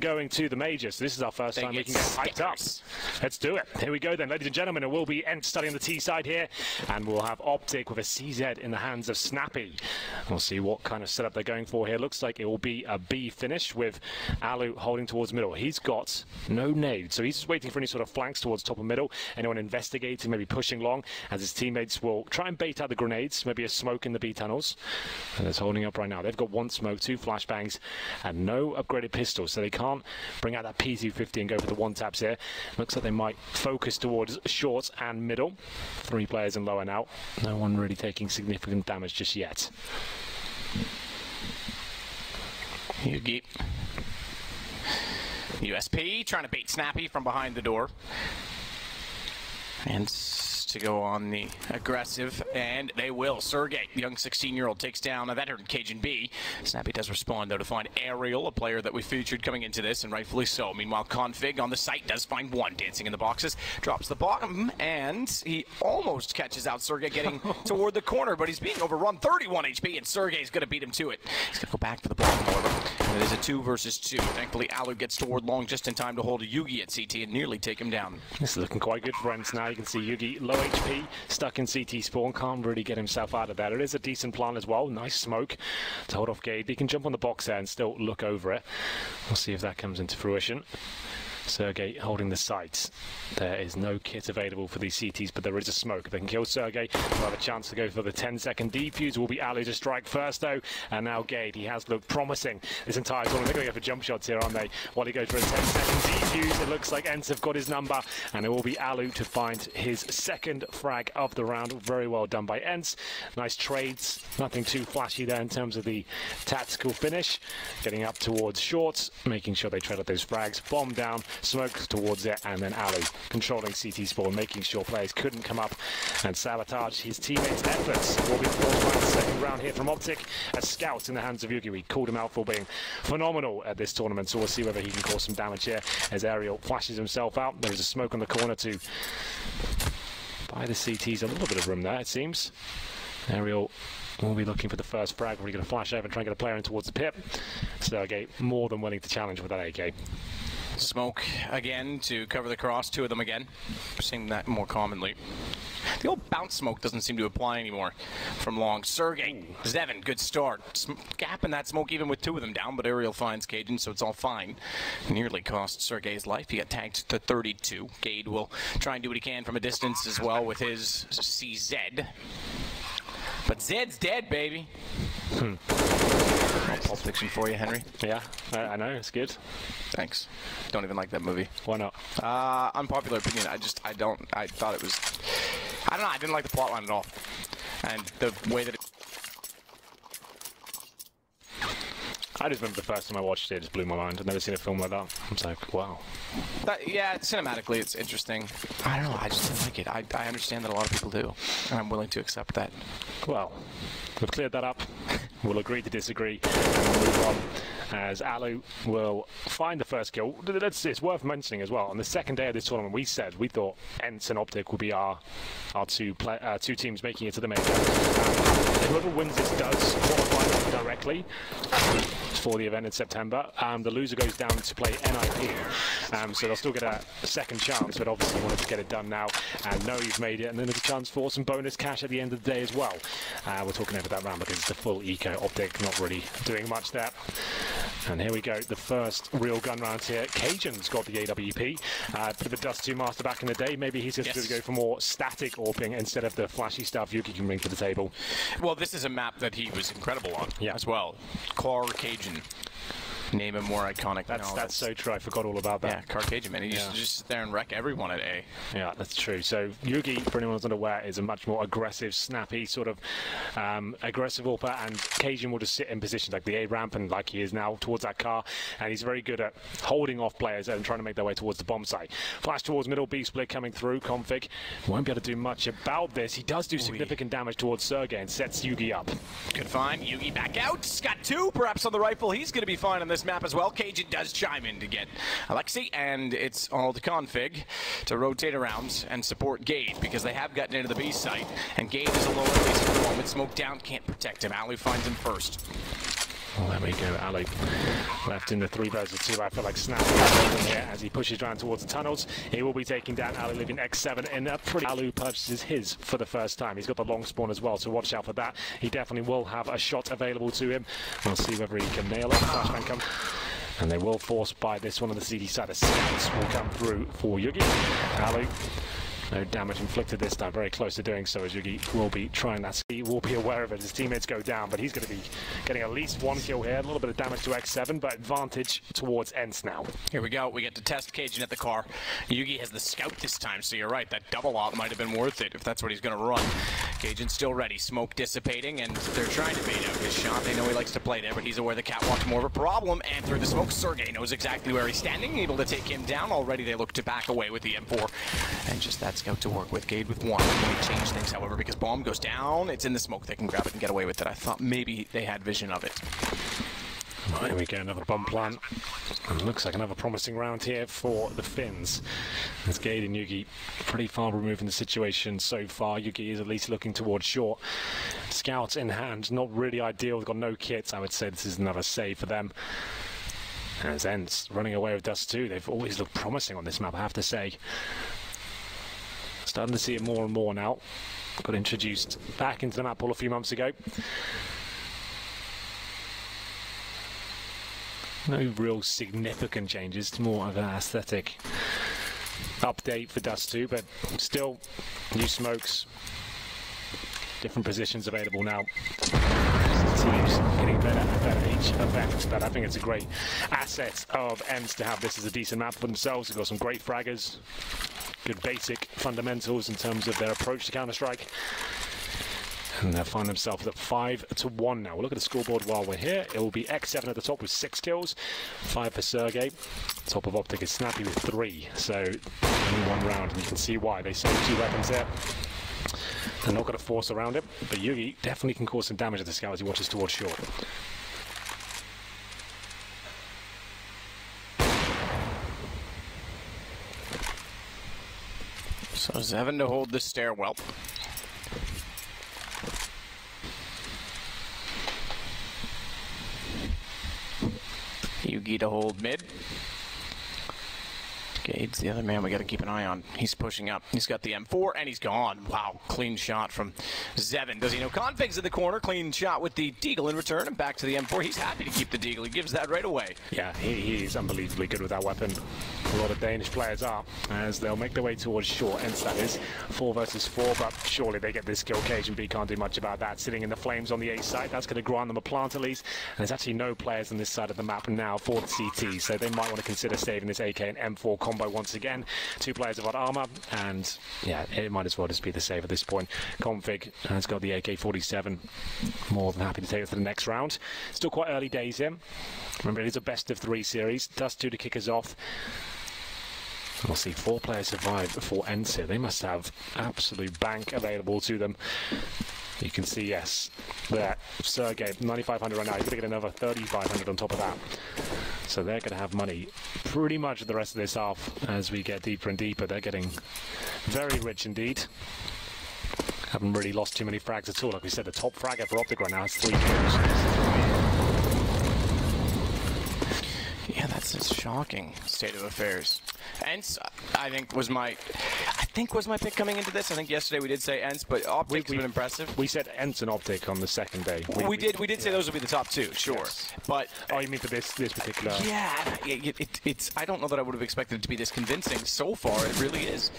going to the majors. This is our first time we can get hyped up. Let's do it. Here we go then, ladies and gentlemen. It will be ENCE studying the T side here, and we'll have Optic with a CZ in the hands of Snappy. We'll see what kind of setup they're going for here. Looks like it will be a B finish with Allu holding towards middle. He's got no nade, so he's just waiting for any sort of flanks towards top of middle. Anyone investigating, maybe pushing long, as his teammates will try and bait out the grenades, maybe a smoke in the B tunnels. And it's holding up right now. They've got one smoke, two flashbangs, and no upgraded pistols, so they can't bring out that P250 and go for the one taps here. Looks like they might focus towards short and middle. 3 players in lower now. No one really taking significant damage just yet. Yugi. USP trying to bait Snappy from behind the door. And to go on the aggressive, and they will. Sergey, the young 16-year-old, takes down a veteran Cajun B. Snappy does respond, though, to find Ariel, a player that we featured coming into this, and rightfully so. Meanwhile, Config on the site does find one dancing in the boxes, drops the bottom, and he almost catches out Sergey getting toward the corner, but he's being overrun. 31 HP, and Sergey's going to beat him to it. He's going to go back for the bottom, however. And it is a 2 versus 2. Thankfully, Allu gets toward long just in time to hold a Yugi at CT and nearly take him down. This is looking quite good for ENCE now. You can see Yugi, low HP, stuck in CT spawn, can't really get himself out of that. It is a decent plan as well. Nice smoke to hold off Gade. He can jump on the box there and still look over it. We'll see if that comes into fruition. Sergey holding the sights. There is no kit available for these CTs, but there is a smoke. If they can kill Sergey, they'll have a chance to go for the 10-second defuse. Will be Allu to strike first, though. And now Gade, he has looked promising this entire tournament. They're going to go for jump shots here, aren't they? While he goes for a 10-second defuse, it looks like ENCE have got his number, and it will be Allu to find his second frag of the round. Very well done by ENCE. Nice trades. Nothing too flashy there in terms of the tactical finish. Getting up towards shorts, making sure they trade up those frags. Bomb down, smoke towards it, and then Allu controlling CT spawn, making sure players couldn't come up and sabotage his teammates' efforts. Will be forced by the second round here from Optic. A scout in the hands of Yugi. We called him out for being phenomenal at this tournament, so we'll see whether he can cause some damage here as Ariel flashes himself out. There's a smoke on the corner to buy the CTs a little bit of room there, it seems. Ariel will be looking for the first frag. We're going to flash over and try and get a player in towards the pit. Sergey more than willing to challenge with that AK. Smoke again to cover the cross. 2 of them again. We're seeing that more commonly. The old bounce smoke doesn't seem to apply anymore from long. Sergey, Zevin, good start. Gap in that smoke even with 2 of them down, but Ariel finds Cajun, so it's all fine. Nearly cost Sergey's life. He got tagged to 32. Gade will try and do what he can from a distance as well with his CZ. But Zed's dead, baby. Pulp Fiction for you, Henry. Yeah, I know, it's good. Thanks. Don't even like that movie. Why not? Unpopular opinion. I thought it was, I don't know, I didn't like the plotline at all. And the way that I just remember the first time I watched it, it just blew my mind. I've never seen a film like that. I was like, wow. Yeah, cinematically it's interesting. I don't know, I just didn't like it. I understand that a lot of people do, and I'm willing to accept that. Well, we've cleared that up. We'll agree to disagree, and we'll move on as Allu will find the first kill. It's worth mentioning as well, on the second day of this tournament, we said we thought ENCE and Optic would be our two teams making it to the major. Whoever wins this does qualify directly for the event in September. The loser goes down to play NIP, so they'll still get a second chance, but obviously you wanted to get it done now and know you've made it, and then there's a chance for some bonus cash at the end of the day as well. We're talking over that round because it's the full eco. Optic not really doing much there. And here we go, the first real gun round here. Cajun's got the AWP, for the dust2 master back in the day. Maybe he's just going to go for more static AWPing instead of the flashy stuff Yuki can bring to the table. Well, this is a map that he was incredible on as well. Car Cajun. Name a more iconic. That's so true. I forgot all about that. Yeah, Caucasian, man. He used to just sit there and wreck everyone at A. Yeah, that's true. So Yugi, for anyone who's unaware, is a much more aggressive, snappy sort of aggressive AWPer, and Cajun will just sit in positions like the A ramp and like he is now towards that car, and he's very good at holding off players and trying to make their way towards the bomb site. Flash towards middle, B split coming through. Config won't be able to do much about this. He does do significant damage towards Sergey and sets Yugi up. Good find. Yugi back out. He's got 2 perhaps on the rifle. He's going to be fine on this map as well. Cajun does chime in to get Alexi, and it's all to Config to rotate around and support Gade because they have gotten into the B site, and Gade is alone at least at the moment. Smoke down, can't protect him. Allu finds him first. Well, there we go, Allu left in the 3 versus 2. I feel like snapping here as he pushes around towards the tunnels. He will be taking down Allu, leaving X7 in a pretty... Allu purchases his for the first time. He's got the long spawn as well, so watch out for that. He definitely will have a shot available to him. We'll see whether he can nail it. Flashbang comes. And they will force by this one on the CD side. The scouts will come through for Yugi. Allu, no damage inflicted this time, very close to doing so as Yugi will be trying that. He will be aware of it, his teammates go down, but he's going to be getting at least 1 kill here. A little bit of damage to X7, but advantage towards ENCE now. Here we go, we get to test Cajun at the car. Yugi has the scout this time, so you're right, that double op might have been worth it if that's what he's going to run. Cajun's still ready, smoke dissipating, and they're trying to bait out his shot. They know he likes to play there, but he's aware the catwalk's more of a problem, and through the smoke, Sergey knows exactly where he's standing, able to take him down. Already they look to back away with the M4, and just that scout to work with. Gade with 1. Might change things, however, because bomb goes down. It's in the smoke. They can grab it and get away with it. I thought maybe they had vision of it. Well, here we go, another bomb plant. And looks like another promising round here for the Finns. As Gade and Yugi pretty far removed from the situation so far. Yugi is at least looking towards short. Scouts in hand, not really ideal. They've got no kits. I would say this is another save for them. As ENCE running away with dust2. They've always looked promising on this map, I have to say. Starting to see it more and more now. Got introduced back into the map pool a few months ago. No real significant changes, more of an aesthetic update for dust2, but still new smokes, different positions available now. Teams getting better and better each event, but I think it's a great asset of ENCE to have this as a decent map for themselves. They've got some great fraggers, good basic fundamentals in terms of their approach to Counter-Strike. And they'll find themselves at 5-1 now. We'll look at the scoreboard while we're here. It will be X7 at the top with 6 kills, 5 for Sergey. Top of Optic is Snappy with 3. So only 1 round, and you can see why. They saved 2 weapons there. They're not going to force around it, but Yugi definitely can cause some damage at the scout as he watches towards short. So Zevin to hold the stairwell. Yugi to hold mid. Gade's the other man we got to keep an eye on. He's pushing up. He's got the M4, and he's gone. Wow, clean shot from Zevin. Does he know configs in the corner? Clean shot with the Deagle in return, and back to the M4. He's happy to keep the Deagle. He gives that right away. Yeah, he's unbelievably good with that weapon. A lot of Danish players are, as they'll make their way towards short. ENCE, that is. 4 versus 4, but surely they get this kill. Cajun B can't do much about that. Sitting in the flames on the A side, that's going to grant them a plant at least. And there's actually no players on this side of the map now for the CT, so they might want to consider saving this AK and M4 combo once again. 2 players have got armor, and yeah, it might as well just be the save at this point. Config has got the AK-47. More than happy to take it to the next round. Still quite early days here. Remember, it is a best of 3 series. dust2 to kick us off. We'll see 4 players survive for ENCE here. They must have absolute bank available to them. You can see, yes, that Sergey, 9,500 right now. He's going to get another 3,500 on top of that. So they're going to have money pretty much the rest of this half as we get deeper and deeper. They're getting very rich indeed. Haven't really lost too many frags at all. Like we said, the top fragger for Optic right now has 3 kills. Yeah, that's a shocking state of affairs. ENCE, I think was my pick coming into this. I think yesterday we did say ENCE, but Optic's been impressive. We said ENCE and Optic on the second day. We did say those would be the top 2, sure. Yes. But oh, you mean for this particular? Yeah, it's. I don't know that I would have expected it to be this convincing so far. It really is.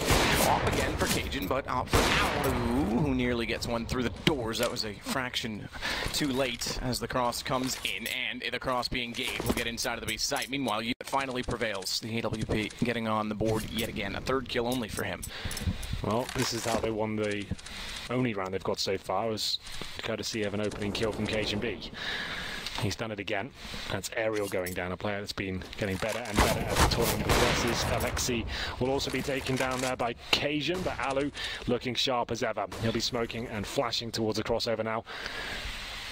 Off again for Cajun, but out for Allu, who nearly gets one through the doors. That was a fraction too late as the cross comes in, and the cross being Gade will get inside of the base site. Meanwhile, it finally prevails. The AWP getting on the board yet again. A 3rd kill only for him. Well, this is how they won the only round they've got so far. It was courtesy of an opening kill from Cajun B. He's done it again. That's Aerial going down, a player that's been getting better and better as the tournament progresses. Alexi will also be taken down there by Cajun, but Allu looking sharp as ever. He'll be smoking and flashing towards the crossover now.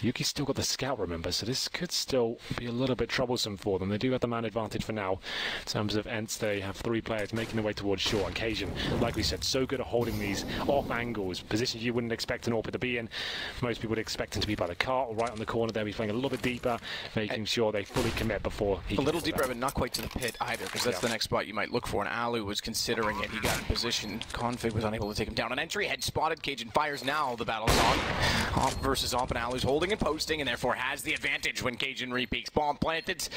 Yuki's still got the scout, remember, so this could still be a little bit troublesome for them. They do have the man advantage for now. In terms of ENCE, they have 3 players making their way towards shore. And Cajun, like we said, so good at holding these off angles, positions you wouldn't expect an AWP to be in. Most people would expect him to be by the car or right on the corner there. He's playing a little bit deeper, making sure they fully commit before he a little deeper, but not quite to the pit either, because that's the next spot you might look for. And Allu was considering it. He got in position. Config was unable to take him down. An entry head spotted. Cajun fires now. The battle's on. Op versus Op, and Allu's holding and posting, and therefore has the advantage when Cajun repeats. Bomb planted.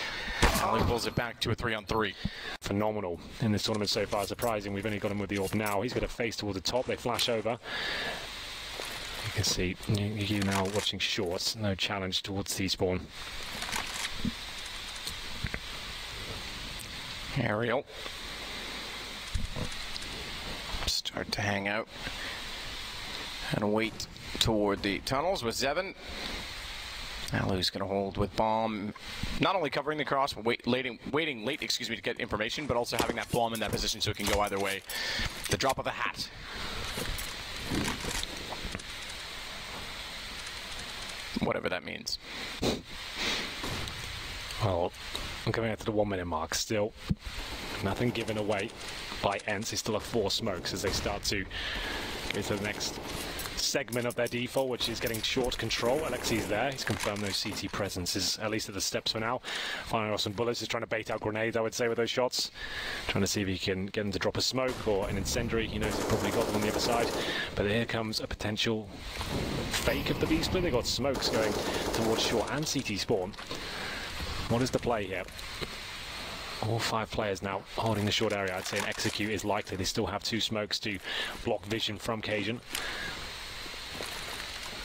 Allu pulls it back to a 3-on-3. Phenomenal in this tournament so far. Surprising. We've only got him with the AWP now. He's got a face towards the top. They flash over. You can see you now watching shorts. No challenge towards T-spawn. Aerial. Start to hang out and wait toward the tunnels with Zevin. Allu's going to hold with bomb, not only covering the cross, but waiting late, to get information, but also having that bomb in that position so it can go either way. The drop of a hat. Whatever that means. Well, I'm coming out to the 1-minute mark. Still, nothing given away by ENCE. They still have 4 smokes as they start to go to the next segment of their default, which is getting short control. Alexi's there. He's confirmed those CT presences, at least at the steps for now. Firing off some bullets. He's trying to bait out grenades, I would say, with those shots. Trying to see if he can get them to drop a smoke or an incendiary. He knows he's probably got them on the other side. But here comes a potential fake of the B-split. They've got smokes going towards shore and CT spawn. What is the play here? All 5 players now holding the short area. I'd say an execute is likely. They still have 2 smokes to block vision from Cajun.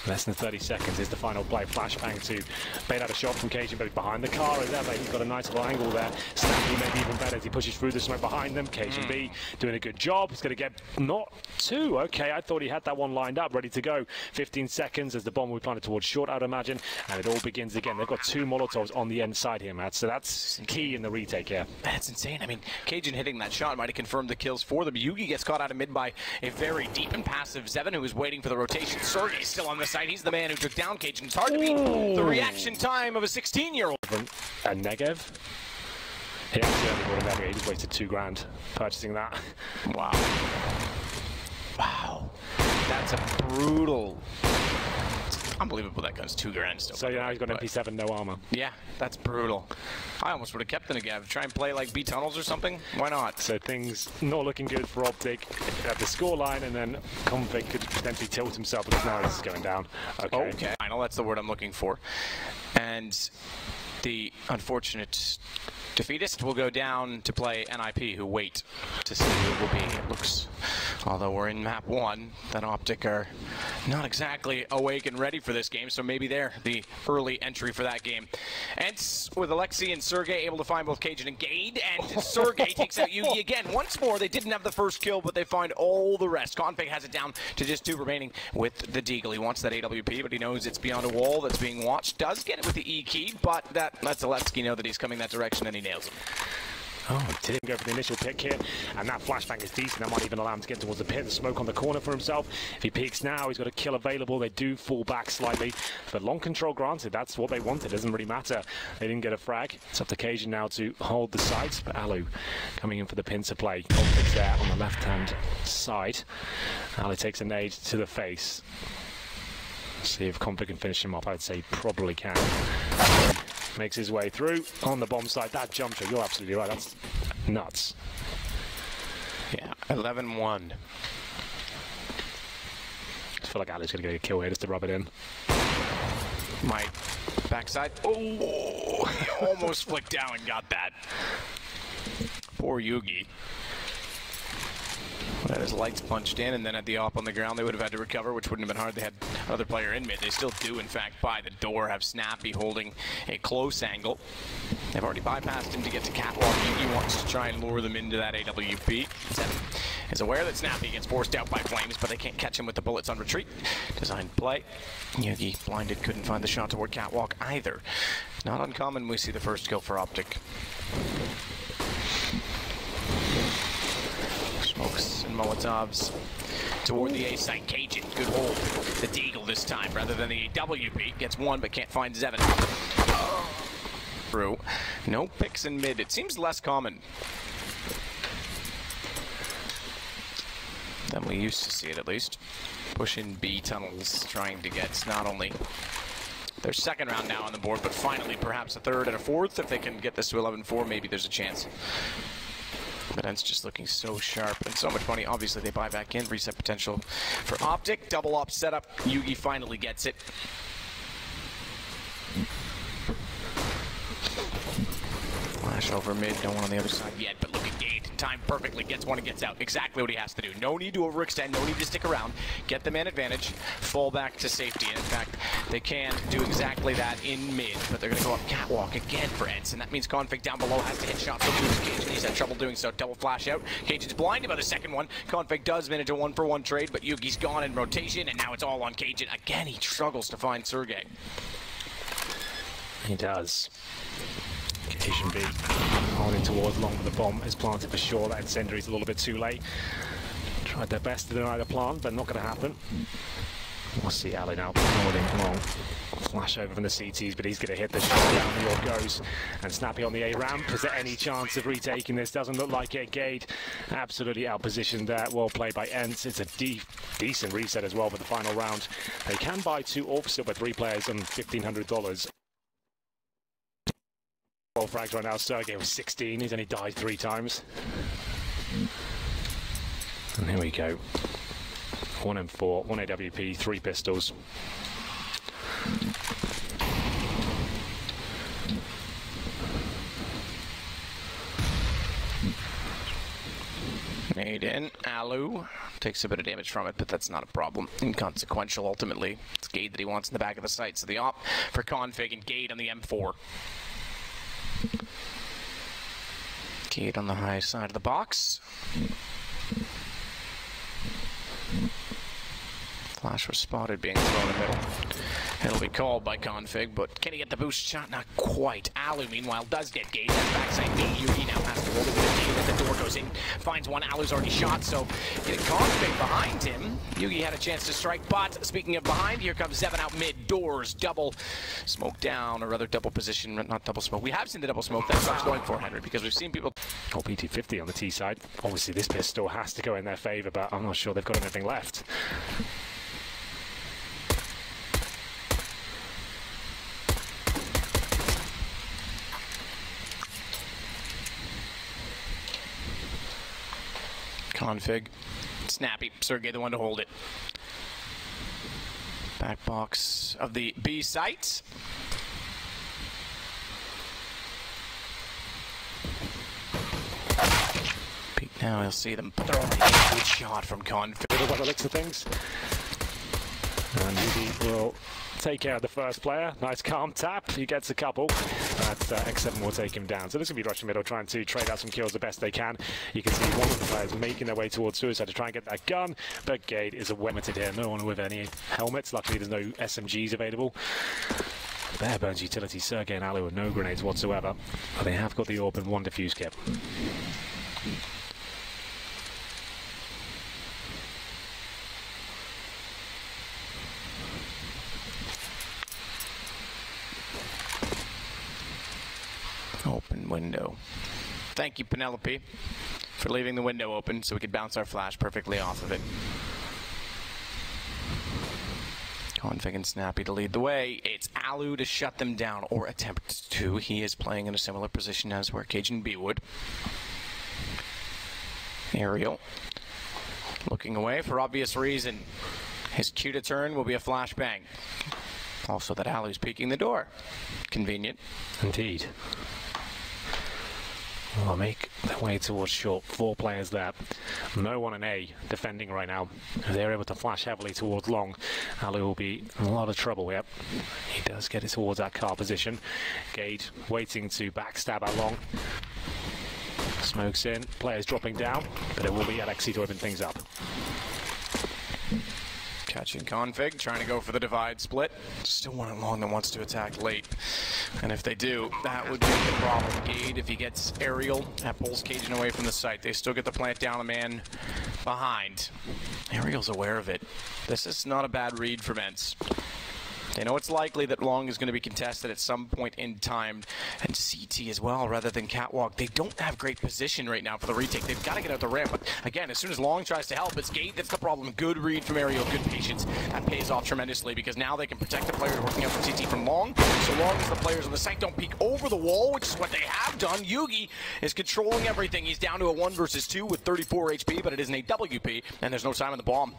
Less than 30 seconds is the final play. Flashbang to bait out a shot from Cajun, but he's behind the car as ever. He's got a nice little angle there. Snappy maybe even better as he pushes through the smoke behind them. Cajun B doing a good job. He's going to get not 2. Okay, I thought he had that one lined up, ready to go. 15 seconds as the bomb will be planted towards short, I'd imagine. And it all begins again. They've got 2 Molotovs on the end side here, Matt. So that's key in the retake here. That's insane. I mean, Cajun hitting that shot might have confirmed the kills for them. Yugi gets caught out of mid by a very deep and passive Zevin, who was waiting for the rotation. Sergey's still on the side. He's the man who took down Cajun. It's hard to beat the reaction time of a 16-year-old. And Negev. He actually only bought a memory. He just wasted $2,000 purchasing that. Wow. Wow. That's a brutal. It's unbelievable that gun's $2,000 still. So yeah, he's got MP7, no armor. Yeah, that's brutal. I almost would have kept the Negev. Try and play like B tunnels or something. Why not? So things not looking good for Optic at the scoreline, and then Config could potentially tilt himself because now he's going down. Okay. Final, that's the word I'm looking for. And the unfortunate defeatist will go down to play NIP, who wait to see who it will be. It looks, although we're in map 1, that Optic are not exactly awake and ready for this game, so maybe they're the early entry for that game. ENCE with Alexi and Sergey able to find both Cajun and Gade, and Sergey takes out Yugi again. Once more, they didn't have the first kill, but they find all the rest. Config has it down to just 2 remaining with the Deagle. He wants that AWP, but he knows it's beyond a wall that's being watched. Does get it with the E key, but that lets Alexi know that he's coming that direction, and he nails him. Oh, didn't go for the initial pick here, and that flashbang is decent. That might even allow him to get towards the pit. The smoke on the corner for himself. If he peeks now, he's got a kill available. They do fall back slightly, but long control granted. That's what they wanted. Doesn't really matter. They didn't get a frag. It's up to Cajun now to hold the sights, but Allu coming in for the pincer play. Optic's there on the left-hand side. Allu takes a nade to the face. See if Config can finish him off. I'd say he probably can. Makes his way through on the bomb side. That jump shot, you're absolutely right. That's nuts. Yeah, 11-1. I feel like Allu's going to get a kill here just to rub it in. My backside. Oh, he almost flicked down and got that. Poor Yugi. Had his lights punched in, and then at the op on the ground, they would have had to recover, which wouldn't have been hard. They had another player in mid. They still do, in fact, by the door, have Snappy holding a close angle. They've already bypassed him to get to Catwalk. Yugi wants to try and lure them into that AWP. Zevin is aware that Snappy gets forced out by flames, but they can't catch him with the bullets on retreat. Designed play. Yugi, blinded, couldn't find the shot toward Catwalk either. Not uncommon, we see the first kill for Optic. Smokes and Molotovs toward the A site. Cajun, good hold. The Deagle this time rather than the WP. Gets one but can't find Zevin. Through. No picks in mid. It seems less common than we used to see it, at least. Push in B tunnels, trying to get not only their second round now on the board, but finally perhaps a third and a fourth. If they can get this to 11-4, maybe there's a chance. But ENCE just looking so sharp and so much money. Obviously they buy back in, reset potential for Optic. Double op setup. Yugi finally gets it. Flash over mid, no one on the other side yet, but look at Gade. Timed perfectly, gets one and gets out. Exactly what he has to do. No need to overextend, no need to stick around. Get the man advantage, fall back to safety. And in fact, they can do exactly that in mid, but they're going to go up catwalk again for ENCE, and that means Config down below has to hit shots to lose Cajun. He's had trouble doing so. Double flash out. Cajun's blinded by the second one. Config does manage a 1-for-1 trade, but Yugi's gone in rotation, and now it's all on Cajun. Again, he struggles to find Sergey. He does. Cajun B holding towards long, but the bomb is planted for sure. That incendiary's a little bit too late. Tried their best to deny the plant, but not going to happen. We'll see Allu now holding long. Flash over from the CTs, but he's going to hit the shot down. The orb goes. And Snappy on the A ramp. Is there any chance of retaking this? Doesn't look like it. Gade absolutely outpositioned there. Well played by ENCE. It's a decent reset as well for the final round. They can buy 2 orbs still with 3 players on $1,500. 12 frags right now. Sergey was 16. He's only died 3 times. And here we go. 1 M4, 1 AWP, 3 pistols. Made in. Allu takes a bit of damage from it, but that's not a problem. Inconsequential, ultimately. It's Gade that he wants in the back of the site. So the op for Config and Gade on the M4. Gade on the high side of the box. Flash was spotted being thrown in the middle. It'll be called by Config, but can he get the boost shot? Not quite. Allu, meanwhile, does get Gade. That's backside B. Yugi now has to hold it with a Gade as the door goes in. Finds one. Allu's already shot, so getting Config behind him. Yugi had a chance to strike, but speaking of behind, here comes Zevin out mid. Doors, double smoke down, or rather double position, not double smoke. We have seen the double smoke. That's what I was going for, Henry, because we've seen people... Oh, PT50 on the T side. Obviously, this pistol has to go in their favor, but I'm not sure they've got anything left. Config. Snappy. Sergey the one to hold it. Back box of the B site. Peek now, he'll see them throwing a good shot from Config. By the looks of things. And Yugi will take care of the first player. Nice calm tap. He gets a couple. That's X7 will take him down. So this will be rushing middle, trying to trade out some kills the best they can. You can see one of the players making their way towards suicide to try and get that gun, but Gade is limited here. No one with any helmets. Luckily, there's no SMGs available. Bare bones utility. Sergey and Allu with no grenades whatsoever, but they have got the orb and 1 defuse kit. Open window. Thank you, Penelope, for leaving the window open so we could bounce our flash perfectly off of it. Config and Snappy to lead the way. It's Allu to shut them down, or attempt to. He is playing in a similar position as where Cajun B would. Aerial. Looking away for obvious reason. His cue to turn will be a flashbang. Also that Allu's peeking the door. Convenient. Indeed. Well, make their way towards short. 4 players there. No one in A defending right now. If they're able to flash heavily towards long, Allu will be in a lot of trouble. Yep. He does get it towards that car position. Gade waiting to backstab at long. Smokes in. Players dropping down, but it will be Alexi to open things up. Catching Config, trying to go for the divide split. Still one along that wants to attack late. And if they do, that would be the problem. Gade, if he gets aerial, that pulls Cajun away from the site. They still get the plant down a man behind. Aerial's aware of it. This is not a bad read from ENCE. They know it's likely that long is going to be contested at some point in time. And CT as well, rather than catwalk. They don't have great position right now for the retake. They've got to get out the ramp. But again, as soon as long tries to help, it's Gate that's the problem. Good read from Aerial, good patience. That pays off tremendously because now they can protect the players working out from CT from long. So long as the players on the site don't peek over the wall, which is what they have done. Yugi is controlling everything. He's down to a 1 versus 2 with 34 HP, but it is an AWP, and there's no time on the bomb.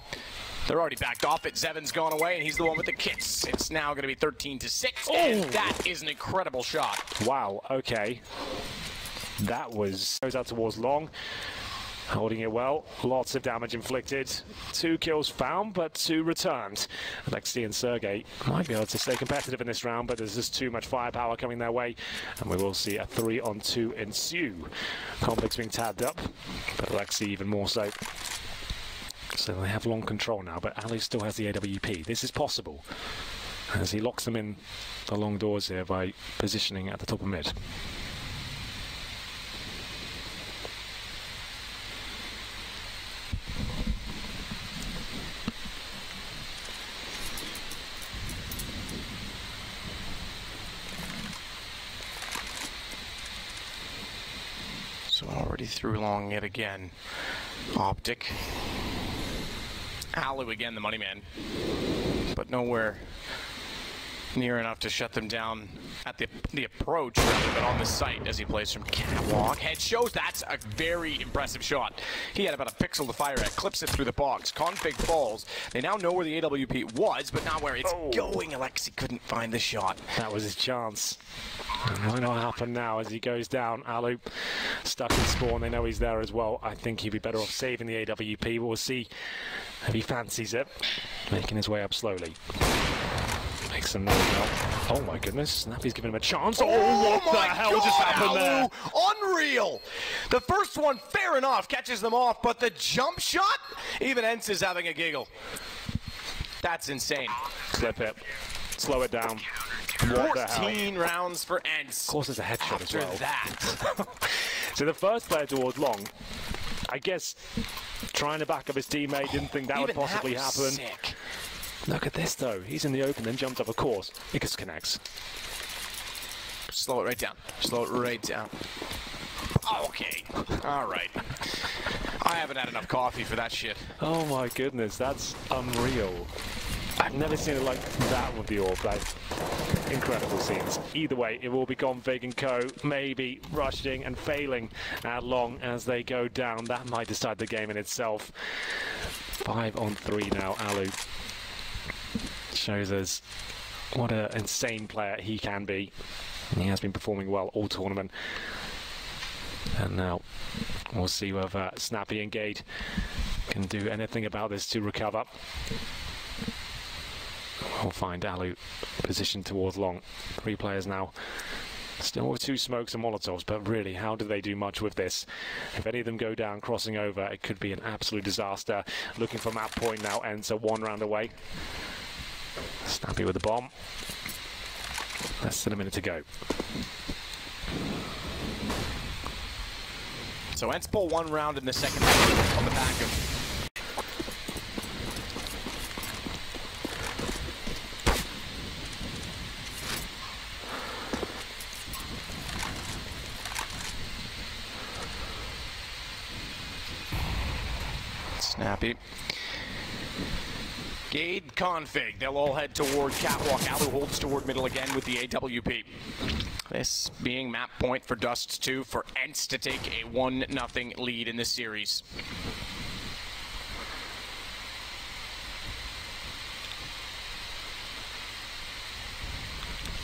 They're already backed off it. Zevin's gone away, and he's the one with the kits. It's now going to be 13-6, and that is an incredible shot. Wow, okay. That goes out towards long. Holding it well. Lots of damage inflicted. 2 kills found, but 2 returned. Alexi and Sergey might be able to stay competitive in this round, but there's just too much firepower coming their way, and we will see a 3-on-2 ensue. Conflict's being tabbed up, but Alexi even more so. So they have long control now, but Allu still has the AWP. This is possible as he locks them in the long doors here by positioning at the top of mid. So already through long yet again. Optic. Allu again, the money man, but nowhere near enough to shut them down at the approach, rather, but on the site as he plays from catwalk. Head shows, that's a very impressive shot. He had about a pixel to fire at, clips it through the box. Config falls. They now know where the AWP was, but not where it's going. Alexi couldn't find the shot. That was his chance. It might not happen now as he goes down. Allu stuck in spawn. They know he's there as well. I think he'd be better off saving the AWP. We'll see if he fancies it. Making his way up slowly. Makes some noise now. Oh my goodness, Snappy's giving him a chance. Oh, what the hell just happened there? Unreal! The first one, fair enough, catches them off, but the jump shot? Even ENCE is having a giggle. That's insane. Clip it. Slow it down. 14 rounds for ENCE. Of course, there's a headshot as well. After that. So the first player towards long, I guess, trying to back up his teammate, didn't think that would possibly happen. Sick. Look at this though. He's in the open, then jumped up, of course. It just connects. Slow it right down. Slow it right down. Okay. All right. I haven't had enough coffee for that shit. Oh my goodness, that's unreal. I've never seen it like that with the AWP. Like, incredible scenes. Either way, it will be Config and Co. maybe rushing and failing at long as they go down. That might decide the game in itself. 5-on-3 now, Allu. Shows us what an insane player he can be. He has been performing well all tournament. And now we'll see whether Snappy and Gade can do anything about this to recover. We'll find Allu positioned towards long. 3 players now. Still with 2 smokes and molotovs, but really, how do they do much with this? If any of them go down, crossing over, it could be an absolute disaster. Looking for map point now, ENCE 1 round away. Snappy with the bomb. Less than a minute to go. So ENCE pull 1 round in the second half on the back of... Snappy. Gade, Config, they'll all head toward catwalk. Allu holds toward middle again with the AWP. This being map point for dust2 for ENCE to take a 1-0 lead in this series.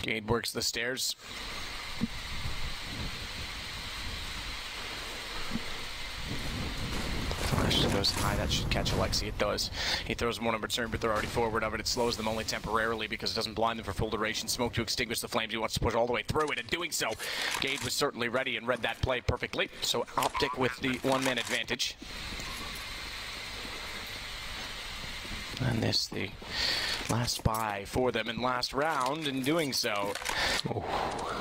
Gade works the stairs. Flash goes high, that should catch Alexi, it does. He throws one in return, but they're already forward of it. It slows them only temporarily because it doesn't blind them for full duration. Smoke to extinguish the flames, he wants to push all the way through it, and doing so, Gade was certainly ready and read that play perfectly. So Optic with the 1-man advantage. And this the last buy for them in last round. In doing so,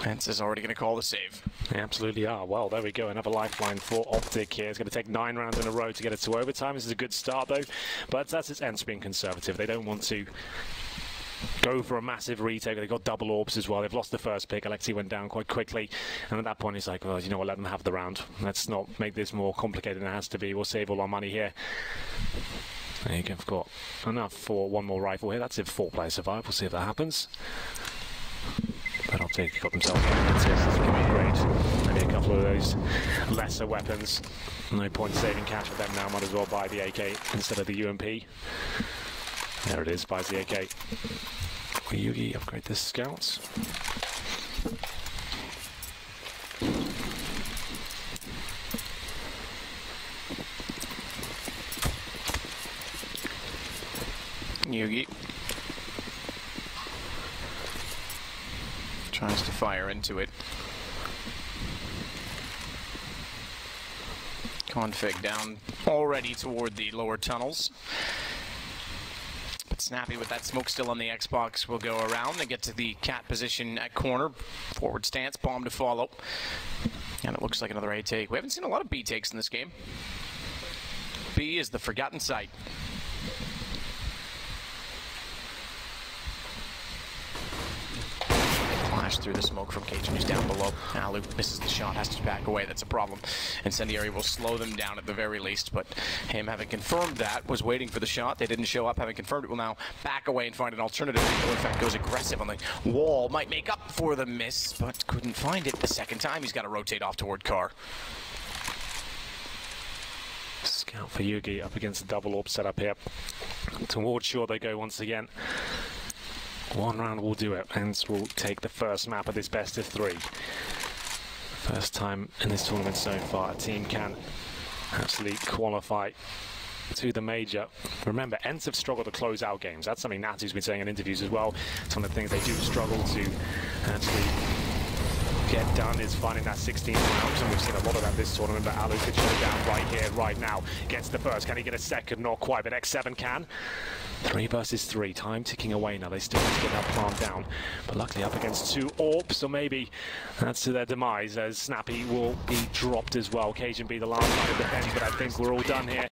ENCE is already going to call the save. They absolutely are. Well, there we go. Another lifeline for Optic here. It's going to take 9 rounds in a row to get it to overtime. This is a good start, though. But that's its ENCE being conservative. They don't want to go for a massive retake. They've got double orbs as well. They've lost the first pick. Alexi went down quite quickly. And at that point, he's like, well, you know what, let them have the round. Let's not make this more complicated than it has to be. We'll save all our money here. There you go. I've got enough for one more rifle here. That's if 4 players survive. We'll see if that happens. But Optic got themselves an upgrade. Maybe a couple of those lesser weapons. No point saving cash for them now. Might as well buy the AK instead of the UMP. There it is. Buys the AK. Will Yugi upgrade the scouts? Yugi tries to fire into it. Config down already toward the lower tunnels. But Snappy with that smoke still on the Xbox will go around and get to the cat position at corner. Forward stance, bomb to follow. And it looks like another A take. We haven't seen a lot of B takes in this game. B is the forgotten sight. Flash through the smoke from Cajun, who's down below. Allu misses the shot, has to back away. That's a problem. Incendiary will slow them down at the very least, but him having confirmed that, was waiting for the shot. They didn't show up. Having confirmed it, will now back away and find an alternative. In fact, goes aggressive on the wall. Might make up for the miss, but couldn't find it the second time. He's got to rotate off toward Car. Scout for Yugi up against the double orb setup here. Towards shore they go once again. 1 round will do it. ENCE will take the first map of this best of 3. First time in this tournament so far a team can actually qualify to the major. Remember, ENCE have struggled to close out games. That's something Natsu's been saying in interviews as well. Some of the things they do struggle to actually get done is finding that 16th round, and we've seen a lot of that this tournament, but Allu could shut it down right here, right now. Gets the first. Can he get a second? Not quite, but X7 can. 3 versus 3, time ticking away now. They still need to get that plant down, but luckily up against 2 orbs, so maybe that's to their demise, as Snappy will be dropped as well. Cajun be the last line of defense, but I think we're all done here.